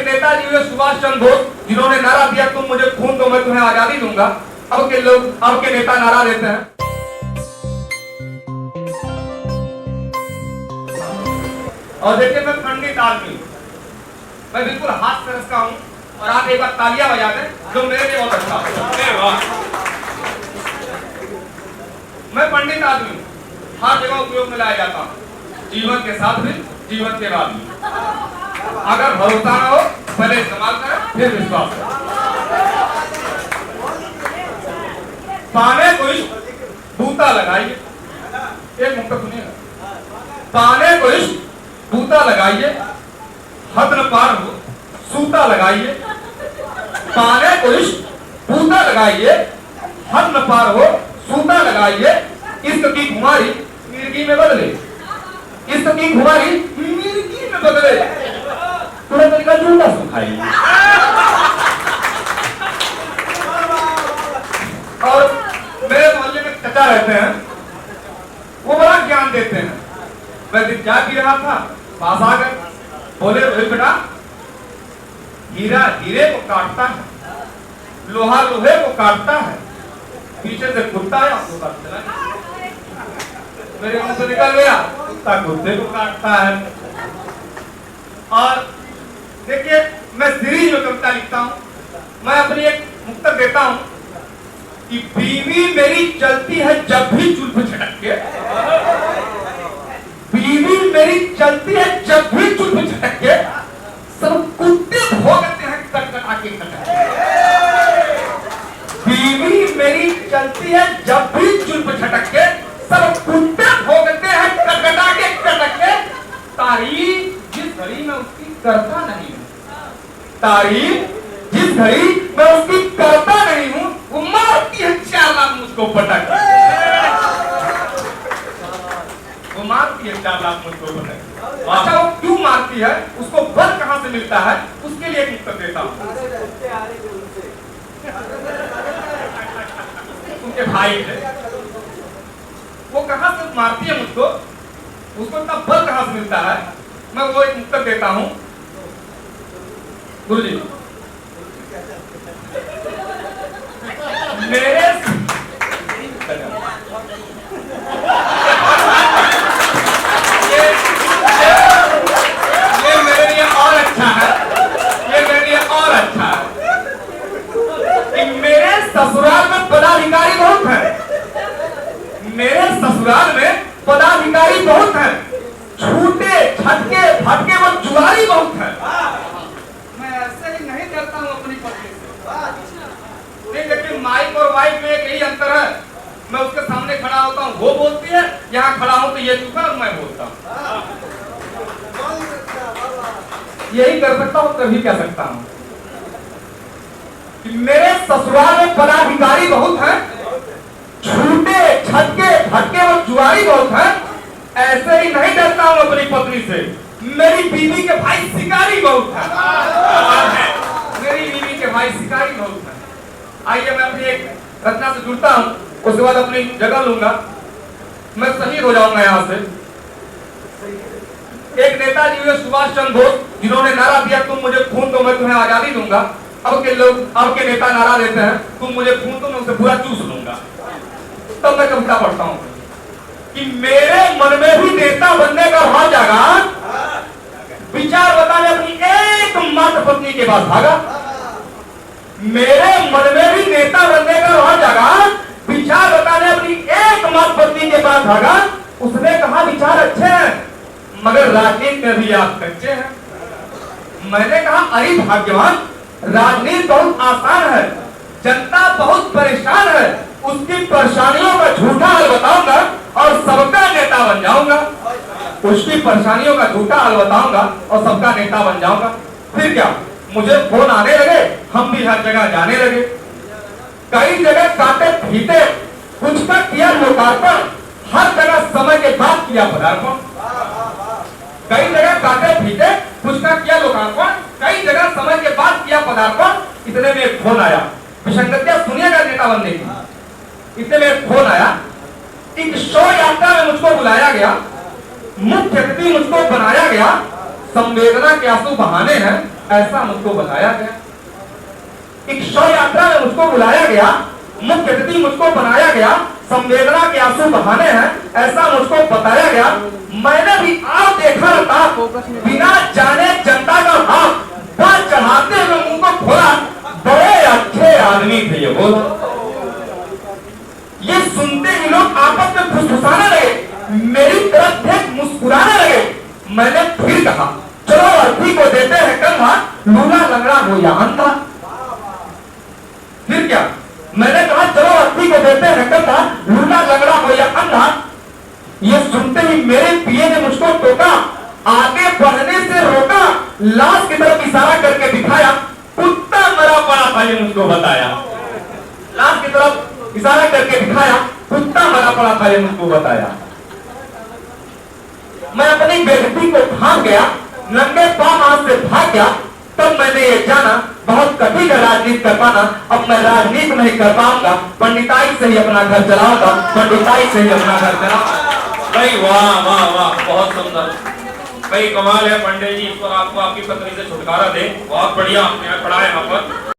नेताजी हुए सुभाष चंद्र बोस, जिन्होंने नारा दिया तुम मुझे खून दो मैं तुम्हें आजादी दूंगा। अब के लोग, अब के नेता नारा देते हैं। और देखिए मैं पंडित आदमी, मैं बिल्कुल हाथ से रखता हूँ और आप एक बार तालियां बजा दें जो मेरे लिए बहुत अच्छा है। मैं पंडित आदमी हूँ, हर जगह उपयोग में लाया जाता हूँ, जीवन के साथ भी जीवन के बाद भी। अगर भरोसा ना हो पहले इस्तेमाल करें फिर विश्वास करें। पाने को इश्क बूता लगाइए, एक मुक्त सुनिएगा। पाने को इश्क बूता लगाइए, हद न पार हो सूता लगाइए। पाने को इश्क बूता लगाइए, हद न पार हो सूता लगाइए। इश्क की खुमारी मिर्गी में बदले, इश्क की खुमारी मिर्गी में बदले, थोड़ा तरीका झूठा सुखाइए। और मेरे मोहल्ले में चचा रहते हैं, वो बड़ा ज्ञान देते हैं। मैं दिन क्या पी रहा था, पास आ गए, बोले बेटा हीरा हीरे को काटता है, लोहा लोहे को काटता है, पीछे से कुत्ता आया उसको काट चला गया। मेरे मुंह से निकल गया कुत्ता कुत्ते को काटता है। और देखिए मैं सीरीज में कविता लिखता हूँ, मैं अपनी एक मुक्तक देता हूँ कि बीवी मेरी चलती है जब भी जुल्फ झटक के, बीवी मेरी चलती है जब भी जुल्फ झटक के, सब कुत्ते भोगते हैं कटकटा के कटक। बीवी मेरी चलती है जब भी जुल्फ झटक के, सब कुत्ते भोगते हैं कटकटा के कटक के। तारीफ जिस घड़ी में उसकी करता नहीं हूँ, तारीफ जिस घड़ी मैं उसकी करता नहीं हूँ, वो मारती है 4 लाख मुझको पटक, वो मारती है 4 लाख मुझको पटक। अच्छा वो क्यों मारती है, उसको बल कहां से मिलता है, उसके लिए एक उत्तर देता हूं। उनके भाई थे, वो कहां से मारती है मुझको, उसको इतना बल कहां से मिलता है, मैं वो एक उत्तर देता हूं। गुरुजी मेरे ये मेरे लिए और अच्छा है, ये मेरे लिए और अच्छा है कि मेरे ससुराल में पदाधिकारी बहुत है, मेरे ससुराल में पदाधिकारी बहुत है, छूटे छटके फटके वो जुआरी बहुत है। मैं ऐसे ही नहीं करता हूँ अपनी पत्नी से। नहीं लेकिन माइक और वाइफ में एक यही अंतर है, मैं उसके सामने खड़ा होता हूँ वो बोलती है, यहाँ खड़ा हूँ तो ये चुका और मैं बोलता हूँ। यही कर सकता हूँ, तभी कह सकता हूँ कि मेरे ससुराल में पदाधिकारी बहुत हैं, छूटे छटके फटके वो जुआरी बहुत हैं। ऐसे ही नहीं डरता हूँ अपनी पत्नी से। मेरी बीवी के भाई शिकारी बहुत है, मेरी बीवी के भाई शिकारी बहुत है। आइए मैं अपनी एक रचना से जुड़ता हूँ, उसके बाद अपनी जगह लूंगा, मैं शहीद हो जाऊंगा यहाँ से। एक नेताजी हुए सुभाष चंद्र बोस, जिन्होंने नारा दिया तुम मुझे खून दो मैं तुम्हें आजादी दूंगा। अब के लोग, अब के नेता नारा देते हैं तुम मुझे खून दो मैं उसे पूरा चूस लूंगा। तब मैं कविता पढ़ता हूँ कि मेरे मन में भी नेता बनने का भाव जागा, विचार बताने अपनी एकमात्र पत्नी के पास भागा। मेरे मन में भी नेता बनने का भाव जागा, विचार बताने अपनी एकमात्र पत्नी के पास भागा। उसने कहा विचार अच्छे हैं मगर राजनीति में भी आप कच्चे हैं। मैंने कहा अरे भाग्यवान, राजनीति बहुत आसान है, जनता बहुत परेशान है, उसकी परेशानियों का झूठा हल बताऊंगा और सबका नेता बन जाऊंगा। उसकी परेशानियों का झूठा हल बताऊंगा और सबका नेता बन जाऊंगा। फिर क्या, मुझे फोन आने लगे, हम भी हर जगह जाने लगे। कई जगह काटे फीते, कुछ का किया लोकार्पण, हर जगह समय के बाद किया पदार्पण। कई जगह काटे फीते, कुछ का किया लोकार्पण, कई जगह समय के बाद किया पदार्पण। इतने में एक फोन आया, विसंगतियां सुनिएगा नेता बनने की। इतने में एक फोन आया, एक शो यात्रा में मुझको बुलाया गया, मुख्य अतिथि मुझको बनाया गया। संवेदना के आंसू बहाने हैं, ऐसा मुझको बताया गया। एक शव यात्रा में मुझको बुलाया गया, मुख्य अतिथि मुझको बनाया गया, संवेदना के आंसू बहाने हैं ऐसा मुझको बताया गया। मैंने भी आप देखा था, बिना जाने जनता का भाव बात चढ़ाते हुए मुंह को खोला, बड़े अच्छे आदमी थे ये बोल। ये सुनते ही लोग आपस में फुसफुसाने लगे, मेरी तरफ देख मुस्कुराने लगे। मैंने फिर कहा चलो अर्थी को देते हैं कंधा, लूला लंगड़ा हो या अंधा। फिर क्या, मैंने कहा चलो अर्थी को देते हैं कंधा, लूला लंगड़ा हो या अंधा। ये सुनते ही मेरे पिए ने मुझको टोका, आगे बढ़ने से रोका, लाश की तरफ इशारा करके दिखाया, कुत्ता मरा पड़ा था ये मुझको बताया। लाश की तरफ इशारा करके दिखाया, कुत्ता मरा पड़ा था ये मुझको बताया। मैं अपनी बेइज्जती को भाग गया, नंगे पांव हाथ से भाग गया। तब मैंने ये जाना बहुत कठिन है राजनीति कर पाना, अब मैं राजनीति नहीं कर पाऊंगा, पंडिताई से ही अपना घर चलाऊंगा, पंडिताई से ही अपना घर चलाऊंगा। भाई वाह वाह वाह, बहुत सुंदर भाई, कमाल है पंडित जी, ईश्वर आपको आपकी पत्नी से छुटकारा दे। बहुत बढ़िया आपने पढ़ा है यहाँ पर।